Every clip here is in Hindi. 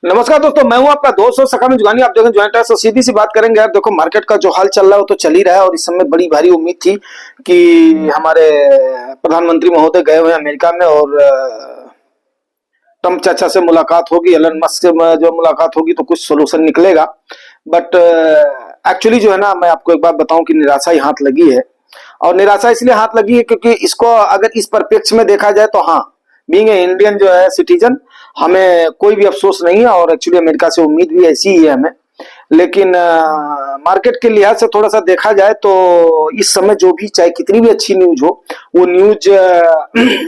नमस्कार दोस्तों, मैं हूं आपका दोस्त और सखा जुगानी। आप देखें ज्वाइंट है, तो सीधी सी बात करेंगे यार। देखो, मार्केट का जो हाल चल रहा है वो तो चल ही रहा है और इस समय बड़ी भारी उम्मीद थी कि हमारे प्रधानमंत्री महोदय गए हुए हैं अमेरिका में और ट्रम्प चाचा से मुलाकात होगी, एलन मस्क से जो मुलाकात होगी तो कुछ सोल्यूशन निकलेगा। बट एक्चुअली जो है ना, मैं आपको एक बात बताऊं कि निराशा ही हाथ लगी है। और निराशा इसलिए हाथ लगी है क्योंकि इसको अगर इस परिप्रेक्ष्य में देखा जाए तो हाँ, बीइंग ए इंडियन जो है सिटीजन, हमें कोई भी अफसोस नहीं है और एक्चुअली अमेरिका से उम्मीद भी ऐसी ही है हमें। लेकिन मार्केट के लिहाज से थोड़ा सा देखा जाए तो इस समय जो भी, चाहे कितनी भी अच्छी न्यूज हो, वो न्यूज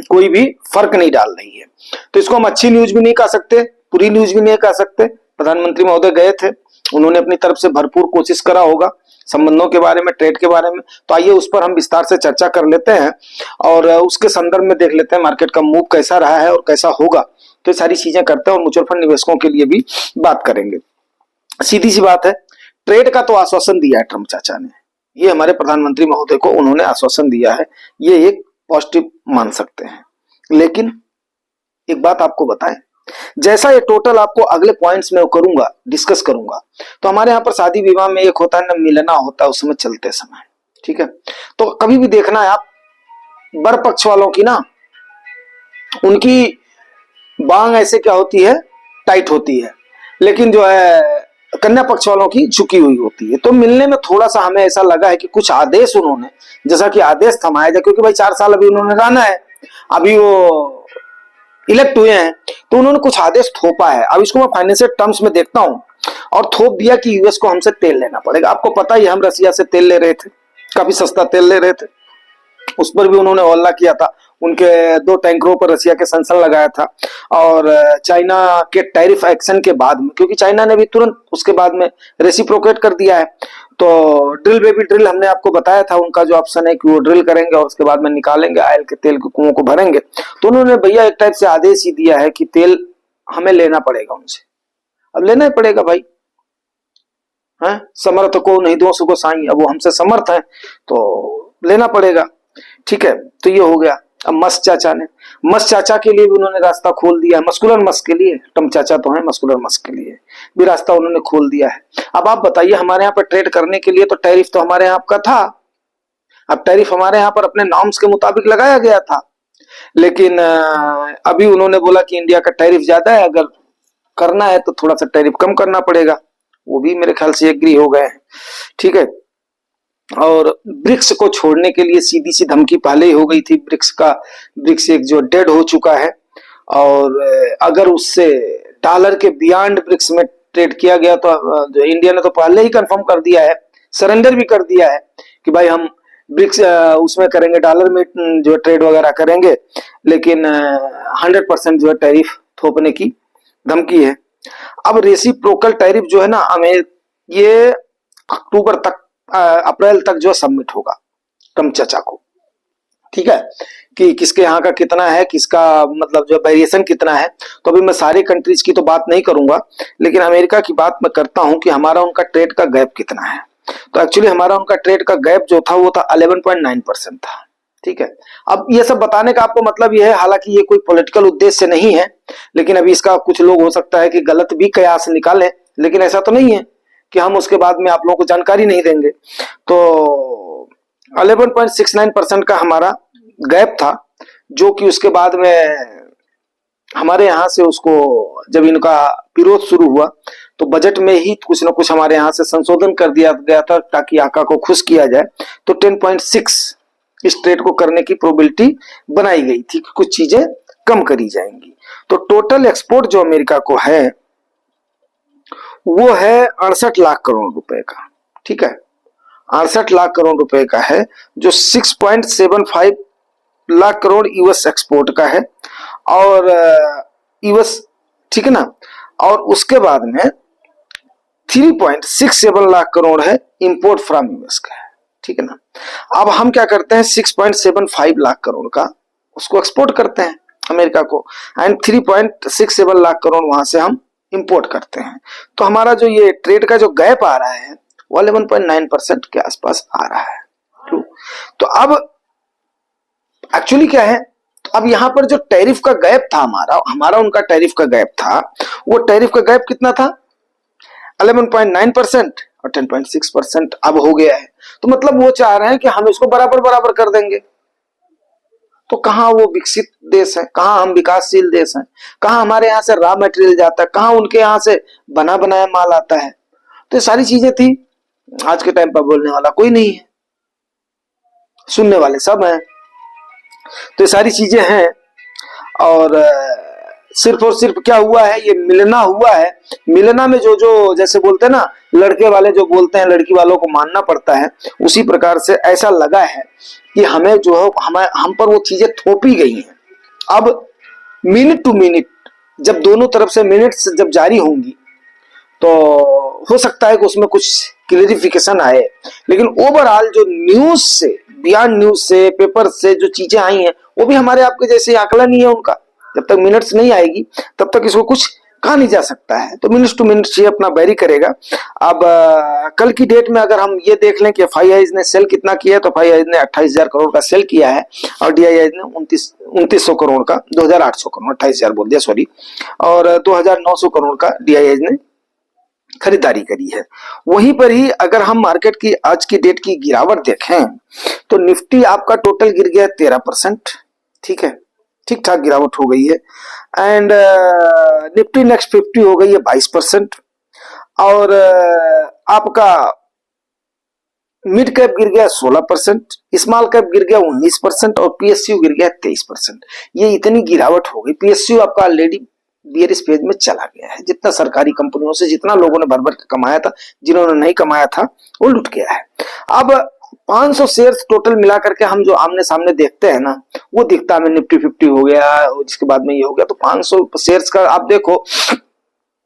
कोई भी फर्क नहीं डाल रही है। तो इसको हम अच्छी न्यूज भी नहीं कह सकते, बुरी न्यूज भी नहीं कह सकते। प्रधानमंत्री महोदय गए थे, उन्होंने अपनी तरफ से भरपूर कोशिश करा होगा संबंधों के बारे में, ट्रेड के बारे में। तो आइए उस पर हम विस्तार से चर्चा कर लेते हैं और उसके संदर्भ में देख लेते हैं मार्केट का मूव कैसा रहा है और कैसा होगा। तो ये सारी चीजें करते हैं और म्यूचुअल फंड निवेशकों के लिए भी बात करेंगे। सीधी सी बात है, ट्रेड का तो आश्वासन दिया है ट्रम्प चाचा ने, ये हमारे प्रधानमंत्री महोदय को उन्होंने आश्वासन दिया है, ये एक पॉजिटिव मान सकते हैं। लेकिन एक बात आपको बताएं, जैसा ये टोटल आपको अगले पॉइंट्स में करूंगा, डिस्कस करूंगा, तो हमारे यहाँ पर शादी विवाह में एक होता है ना, मिलना होता है उस समय चलते समय, ठीक है। तो कभी भी देखना है आप, वर पक्ष वालों की ना, उनकी बांग ऐसे क्या होती है, टाइट होती है, लेकिन जो है कन्या पक्ष वालों की झुकी हुई होती है। तो मिलने में थोड़ा सा हमें ऐसा लगा है कि कुछ आदेश उन्होंने, जैसा कि आदेश थमाया जाए, क्योंकि भाई 4 साल अभी उन्होंने रहना है, अभी वो इलेक्ट हुए हैं, तो उन्होंने कुछ आदेश थोपा है। अब इसको मैं फाइनेंशियल टर्म्स में देखता हूं, और थोप दिया कि यूएस को हमसे तेल लेना पड़ेगा। आपको पता ही, हम रसिया से तेल ले रहे थे, काफी सस्ता तेल ले रहे थे, उस पर भी उन्होंने हल्ला किया था, उनके 2 टैंकरों पर रसिया के सेंसर लगाया था। और चाइना के टैरिफ एक्शन के बाद में, क्योंकि चाइना ने भी तुरंत उसके बाद में रेसिप्रोकेट कर दिया है, तो ड्रिल बेबी ड्रिल हमने आपको बताया था, उनका जो ऑप्शन है कि वो ड्रिल करेंगे और उसके बाद में निकालेंगे, आयल के तेल के कुओं को भरेंगे। तो उन्होंने भैया एक टाइप से आदेश ही दिया है कि तेल हमें लेना पड़ेगा उनसे। अब लेना ही पड़ेगा भाई, है समर्थ को नहीं दो सुको साई, अब वो हमसे समर्थ है तो लेना पड़ेगा, ठीक है। तो ये हो गया। अब मस्क चाचा ने, मस्क चाचा के लिए भी उन्होंने रास्ता खोल दिया है, मस्कुलर मस्क के लिए, ट्रम्प चाचा तो है, मस्कुलर मस्क के लिए भी रास्ता उन्होंने खोल दिया है। अब आप बताइए, हमारे यहाँ पर ट्रेड करने के लिए तो टैरिफ तो हमारे यहाँ का था, अब टैरिफ हमारे यहाँ पर अपने नॉर्म्स के मुताबिक लगाया गया था, लेकिन अभी उन्होंने बोला कि इंडिया का टैरिफ ज्यादा है, अगर करना है तो थोड़ा सा टैरिफ कम करना पड़ेगा। वो भी मेरे ख्याल से एग्री हो गए हैं, ठीक है। और ब्रिक्स को छोड़ने के लिए सीधी सी धमकी पहले ही हो गई थी। ब्रिक्स एक जो डेड हो चुका है, और अगर उससे डॉलर के बियॉन्ड ब्रिक्स में ट्रेड किया गया तो जो इंडिया ने तो पहले ही कंफर्म कर दिया है, सरेंडर भी कर दिया है कि भाई हम ब्रिक्स उसमें करेंगे, डॉलर में जो ट्रेड वगैरह करेंगे, लेकिन 100% जो है टैरिफ थोपने की धमकी है। अब रेसिप्रोकल टैरिफ जो है ना, ये अक्टूबर तक, अप्रैल तक जो सबमिट होगा ट्रम्प चाचा को, ठीक है, कि किसके यहाँ का कितना है, किसका मतलब जो वेरिएशन कितना है। तो अभी मैं सारी कंट्रीज की तो बात नहीं करूंगा, लेकिन अमेरिका की बात मैं करता हूं कि हमारा उनका ट्रेड का गैप कितना है। तो एक्चुअली हमारा उनका ट्रेड का गैप जो था वो था 11.9% था, ठीक है। अब ये सब बताने का आपको मतलब ये है, हालांकि ये कोई पॉलिटिकल उद्देश्य से नहीं है, लेकिन अभी इसका कुछ लोग हो सकता है कि गलत भी कयास निकालें, लेकिन ऐसा तो नहीं है कि हम उसके बाद में आप लोगों को जानकारी नहीं देंगे। तो 11.69% का हमारा गैप था, जो कि उसके बाद में हमारे यहाँ से उसको, जब इनका विरोध शुरू हुआ तो बजट में ही कुछ ना कुछ हमारे यहाँ से संशोधन कर दिया गया था ताकि आका को खुश किया जाए। तो 10.6 इस ट्रेड को करने की प्रोबेबिलिटी बनाई गई थी कि कुछ चीजें कम करी जाएंगी। तो टोटल एक्सपोर्ट जो अमेरिका को है वो है 68 लाख करोड़ रुपए का, ठीक है, 68 लाख करोड़ रुपए का है, जो 6.75 लाख करोड़ यूएस एक्सपोर्ट का है, और यूएस, ठीक है ना। और उसके बाद में 3.67 लाख करोड़ है इंपोर्ट फ्रॉम यूएस का है, ठीक है ना। अब हम क्या करते हैं, 6.75 लाख करोड़ का उसको एक्सपोर्ट करते हैं अमेरिका को, एंड 3.67 लाख करोड़ वहां से हम इंपोर्ट करते हैं। तो हमारा जो ये ट्रेड का जो गैप आ रहा है वो 11.9% के आसपास आ रहा है। तो अब एक्चुअली क्या है, तो अब यहां पर जो टैरिफ का गैप था हमारा उनका टैरिफ का गैप था, वो टैरिफ का गैप कितना था? 11.9% और 10.6% अब हो गया है। तो मतलब वो चाह रहे हैं कि हम इसको बराबर बराबर कर देंगे। तो कहां वो विकसित देश है, कहां हम विकासशील देश हैं, कहां हमारे यहां से रॉ मटेरियल जाता है, कहां उनके यहां से बना बनाया माल आता है। तो ये सारी चीजें थी। आज के टाइम पर बोलने वाला कोई नहीं है, सुनने वाले सब हैं। तो ये सारी चीजें हैं। और सिर्फ और सिर्फ क्या हुआ है, ये मिलना हुआ है। मिलना में जो जो जैसे बोलते हैं ना, लड़के वाले जो बोलते हैं लड़की वालों को मानना पड़ता है, उसी प्रकार से ऐसा लगा है कि हमें जो है हम पर वो चीजें थोपी गई हैं। अब मिनट टू मिनट जब दोनों तरफ से मिनट्स जब जारी होंगी तो हो सकता है कि उसमें कुछ क्लेरिफिकेशन आए, लेकिन ओवरऑल जो न्यूज से, बियॉन्ड न्यूज से, पेपर से जो चीजें आई हैं, वो भी हमारे आपके जैसे आकलन ही है उनका। जब तक मिनट्स नहीं आएगी तब तक इसको कुछ कहा नहीं जा सकता है। तो मिनट्स टू मिनट्स ये अपना वेरी करेगा। अब कल की डेट में अगर हम ये देख लें कि FIIs ने सेल कितना किया है, तो FIIs ने 28,000 करोड़ का सेल किया है और DIIs ने 2900 करोड़ का, 2800 करोड़, 28,000 बोल दिया सॉरी, और 2900 करोड़ का DIIs ने खरीदारी करी है। वहीं पर ही अगर हम मार्केट की आज की डेट की गिरावट देखें तो निफ्टी आपका टोटल गिर गया 13%। ठीक है, ठीक ठाक गिरावट हो गई है। एंड निफ्टी नेक्स्ट 50 हो गई है 22%। और आपका मिड कैप गिर गया 16%, स्मॉल कैप गिर गया 19% और PSU गिर गया 23%। ये इतनी गिरावट हो गई। PSU आपका ऑलरेडी बियरिश फेज में चला गया है। जितना सरकारी कंपनियों से जितना लोगों ने भर भर के कमाया था, जिन्होंने नहीं कमाया था वो लुट गया है। अब 500 शेयर्स टोटल मिला करके हम जो आमने सामने देखते हैं ना, वो दिखता है निफ्टी 50 हो गया, जिसके बाद में ये हो गया। तो 500 शेयर्स का आप देखो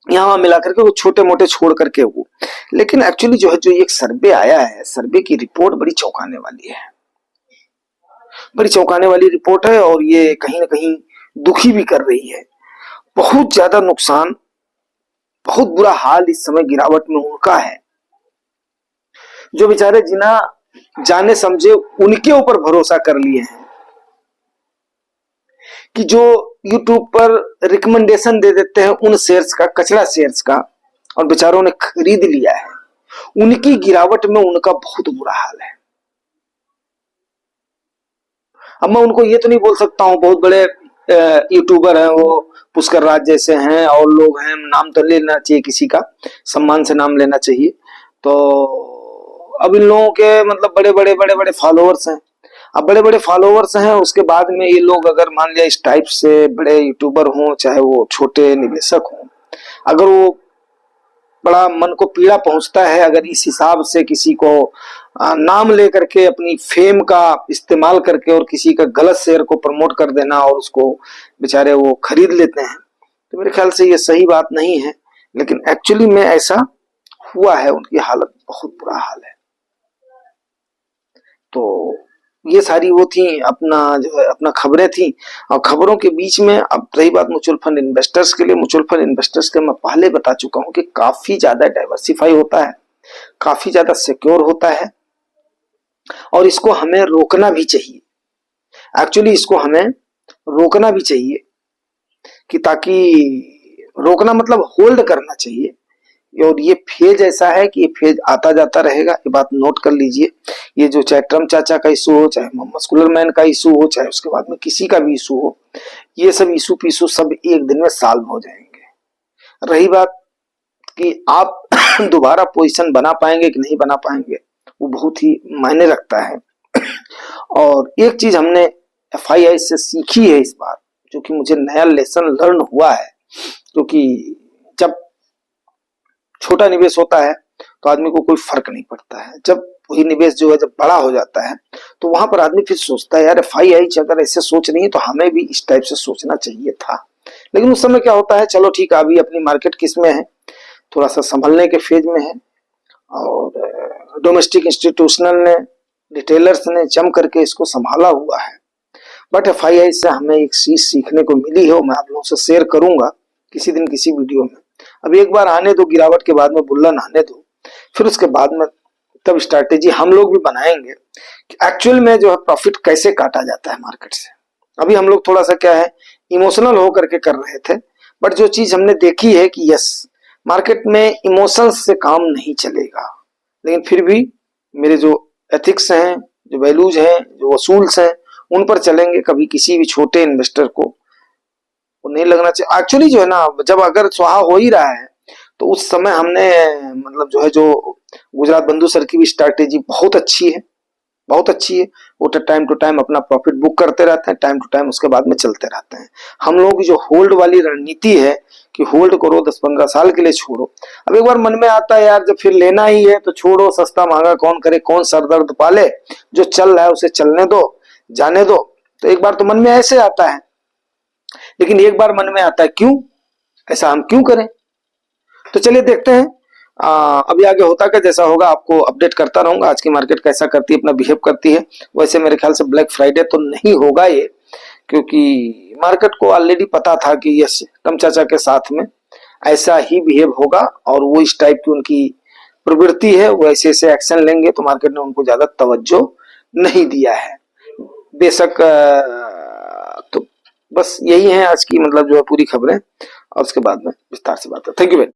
यहाँ मिला करके वो छोटे मोटे छोड़ करके वो, लेकिन एक्चुअली जो है, जो एक सर्वे आया है, सर्वे की रिपोर्ट बड़ी चौंकाने वाली है, बड़ी चौंकाने वाली रिपोर्ट है। और ये कहीं ना कहीं दुखी भी कर रही है। बहुत ज्यादा नुकसान, बहुत बुरा हाल इस समय गिरावट में उनका है जो बेचारे जिना जाने समझे उनके ऊपर भरोसा कर लिए हैं, कि जो यूट्यूब पर रिकमेंडेशन दे देते हैं उन शेयर्स का, कचरा शेयर्स का, और बेचारों ने खरीद लिया है। उनकी गिरावट में उनका बहुत बुरा हाल है। अब मैं उनको ये तो नहीं बोल सकता हूँ, बहुत बड़े यूट्यूबर हैं वो, पुष्कर राज जैसे हैं और लोग हैं, नाम तो लेना चाहिए, किसी का सम्मान से नाम लेना चाहिए। तो अब इन लोगों के मतलब बड़े बड़े फॉलोअर्स हैं। अब बड़े बड़े फॉलोअर्स हैं, उसके बाद में ये लोग अगर मान लिया इस टाइप से बड़े यूट्यूबर हों, चाहे वो छोटे निवेशक हों, अगर वो बड़ा मन को पीड़ा पहुंचता है अगर इस हिसाब से किसी को नाम लेकर के अपनी फेम का इस्तेमाल करके और किसी का गलत शेयर को प्रमोट कर देना और उसको बेचारे वो खरीद लेते हैं, तो मेरे ख्याल से ये सही बात नहीं है। लेकिन एक्चुअली में ऐसा हुआ है, उनकी हालत बहुत बुरा हाल है। तो ये सारी वो थी अपना जो है अपना खबरें थी। और खबरों के बीच में अब रही बात म्यूचुअल फंड इन्वेस्टर्स के लिए, म्यूचुअल फंड इन्वेस्टर्स के मैं पहले बता चुका हूं कि काफी ज्यादा डाइवर्सिफाई होता है, काफी ज्यादा सिक्योर होता है, और इसको हमें रोकना भी चाहिए। एक्चुअली इसको हमें रोकना भी चाहिए, कि ताकि रोकना मतलब होल्ड करना चाहिए। और ये फेज ऐसा है कि ये फेज आता जाता रहेगा, ये बात नोट कर लीजिए। ये जो चाहे ट्रम्प चाचा का इशू हो, चाहे मोहम्मद स्कूलरमैन का इशू हो, चाहे उसके बाद में किसी का भी इशू हो, ये सब इशू पीशू सब एक दिन में सॉल्व हो जाएंगे। रही बात कि आप दोबारा पोजीशन बना पाएंगे कि नहीं बना पाएंगे, वो बहुत ही मायने रखता है। और एक चीज हमने FII से सीखी है इस बार, जो कि मुझे नया लेसन लर्न हुआ है, क्योंकि जब छोटा निवेश होता है तो आदमी को कोई फर्क नहीं पड़ता है। जब वही निवेश जो है जब बड़ा हो जाता है तो वहां पर आदमी फिर सोचता है, यार FII अगर ऐसे सोच रही है तो हमें भी इस टाइप से सोचना चाहिए था। लेकिन उस समय क्या होता है, चलो ठीक है, अभी अपनी मार्केट किस में है, थोड़ा सा संभलने के फेज में है, और डोमेस्टिक इंस्टीट्यूशनल ने, रिटेलर्स ने जम करके इसको संभाला हुआ है। बट FII से हमें एक चीज सीखने को मिली है, मैं आप लोगों से शेयर करूंगा किसी दिन किसी वीडियो में। अब एक बार आने दो गिरावट के बाद में, बुल्लन आने दो, फिर उसके बाद में तब स्ट्रैटेजी हम लोग भी बनाएंगे कि एक्चुअल में जो है प्रॉफिट कैसे काटा जाता है मार्केट से। अभी हम लोग थोड़ा सा क्या है इमोशनल होकर के कर रहे थे, बट जो चीज हमने देखी है कि यस मार्केट में इमोशंस से काम नहीं चलेगा। लेकिन फिर भी मेरे जो एथिक्स हैं, जो वैल्यूज हैं, जो असूल्स हैं, उन पर चलेंगे। कभी किसी भी छोटे इन्वेस्टर को नहीं लगना चाहिए। एक्चुअली जो है ना, जब अगर स्वाहा हो ही रहा है तो उस समय हमने मतलब जो है जो गुजरात बंधु सर की भी स्ट्रैटेजी बहुत अच्छी है, बहुत अच्छी है। वो टाइम टू टाइम अपना प्रॉफिट बुक करते रहते हैं, टाइम टू टाइम उसके बाद में चलते रहते हैं। हम लोगों की जो होल्ड वाली रणनीति है कि होल्ड करो 10-15 साल के लिए छोड़ो। अब एक बार मन में आता है यार जब फिर लेना ही है तो छोड़ो, सस्ता महंगा कौन करे, कौन सर दर्द पाले, जो चल रहा है उसे चलने दो, जाने दो। तो एक बार तो मन में ऐसे आता है, लेकिन एक बार मन में आता है क्यों ऐसा हम क्यों करें। तो चलिए देखते हैं अभी आगे होता क्या, जैसा होगा आपको अपडेट करता रहूंगा। आज की मार्केट कैसा करती है, अपना बिहेव करती है। वैसे मेरे ख्याल से ब्लैक फ्राइडे तो नहीं होगा ये, क्योंकि मार्केट को ऑलरेडी पता था कि यस टम चाचा के साथ में ऐसा ही बिहेव होगा और वो इस टाइप की उनकी प्रवृत्ति है, वो ऐसे ऐसे एक्शन लेंगे, तो मार्केट ने उनको ज्यादा तवज्जो नहीं दिया है। बेशक तो बस यही है आज की मतलब जो है पूरी खबरें, और उसके बाद में विस्तार से बात है। Thank you.